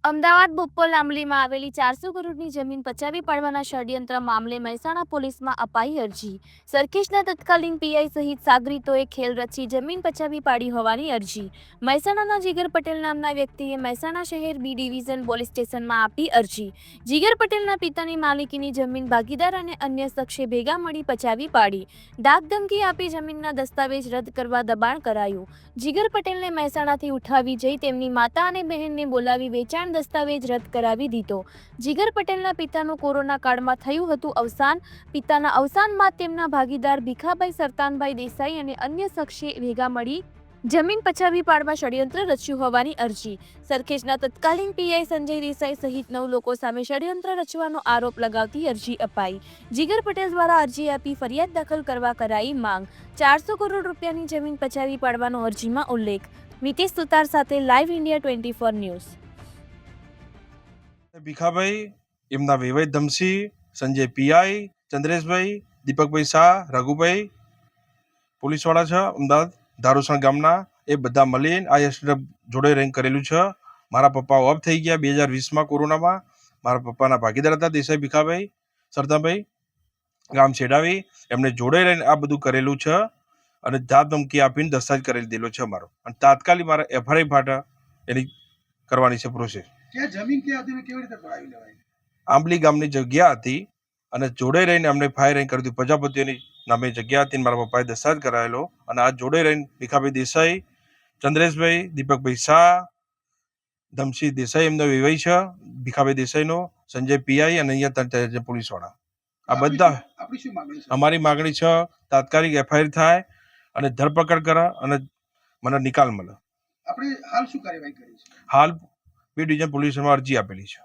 અમદાવાદ બોપલ આંબલીમાં આવેલી 400 કરોડની જમીન પચાવી પાડવાના ષડયંત્ર મામલે મહેસાણા પોલીસમાં અપાઈ અરજી. સરખેજના તત્કાલીન પીઆઈ સહિત સાગરીતોએ ખેલ રચી જમીન પચાવી પાડી હોવાની અરજી. મહેસાણાના જીગર પટેલ નામના વ્યક્તિએ મહેસાણા શહેર બી ડિવિઝન પોલીસ સ્ટેશનમાં આપી અરજી. જીગર પટેલના પિતાની માલિકીની જમીન ભાગીદાર અને અન્ય શખ્સે ભેગા મળી પચાવી પાડી. ધાકધમકી આપી જમીનના દસ્તાવેજ રદ કરવા દબાણ કરાયું. જીગર પટેલને મહેસાણાથી ઉઠાવી જઈ તેમની માતા અને બહેનને બોલાવી વેચાણ દસ્તાવેજ રદ કરાવી દીધો. જીગર પટેલના પિતાનું કોરોના કાળમાં થયું હતું અવસાન. પિતાના અવસાન બાદ તેમના ભાગીદાર ભીખાભાઈ સરતાનભાઈ દેસાઈ અને અન્ય શખ્સે ભેગા મળી જમીન પચાવી પાડવા ષડયંત્ર રચ્યું હોવાની અરજી. સરખેજના તત્કાલીન પીઆઈ સંજય દેસાઈ સહિત 9 લોકો સામે ષડયંત્ર રચવાનો આરોપ લગાવતી અરજી અપાઈ. જીગર પટેલ દ્વારા અરજી આપી ફરિયાદ દાખલ કરવા કરાઈ માંગ. 400 કરોડ રૂપિયાની જમીન પચાવી પાડવાનો અરજીમાં ઉલ્લેખ. મિતેશ સુતાર સાથે લાઈવ ઇન્ડિયા 24 ન્યૂઝ. ભીખાભાઈ, એમના વેવાઈ ધમસી, સંજય પીઆઈ, ચંદ્રેશભાઈ, દીપકભાઈ શાહ, રઘુભાઈ પોલીસવાળા છે અમદાવાદ ધારુસણ ગામના, એ બધા મળીને આ એક્સિડન્ટ જોડે રહીને કરેલું છે. મારા પપ્પા ઓફ થઈ ગયા 2020માં કોરોનામાં. મારા પપ્પાના ભાગીદાર હતા દેસાઈ ભીખાભાઈ સરદાભાઈ ગામ છેડાવી, એમને જોડે રહીને આ બધું કરેલું છે અને ધાક ધમકી આપીને દસ્તાવેજ કરેલી દેલો છે મારો. અને તાત્કાલિક મારા એફઆઈઆર ફાટા એની કરવાની છે પ્રોસેસ. આંબલી ગામની જગ્યા હતી અને જોડે રહીને અમને ફાયર રહીને કર્યું હતું. પ્રજાપતિઓની નામે જગ્યા હતી. મારા પપ્પાએ દસ્તાવેજ કરાયેલો અને આ જોડે રહીને ભીખાભાઈ દેસાઈ, ચંદ્રેશભાઈ, દીપકભાઈ શાહ, ધમસી દેસાઈ એમનો વેવાઈ છે ભીખાભાઈ દેસાઈનો, સંજય પીઆઈ અને અહીંયા પોલીસવાળા આ બધા. અમારી માગણી છે તાત્કાલિક એફઆઈઆર થાય અને ધરપકડ કરે અને મને નિકાલ મળે. આપણે હાલ શું કાર્યવાહી કરી છે? હાલ બી ડિવિઝન પોલીસમાં અરજી આપેલી છે.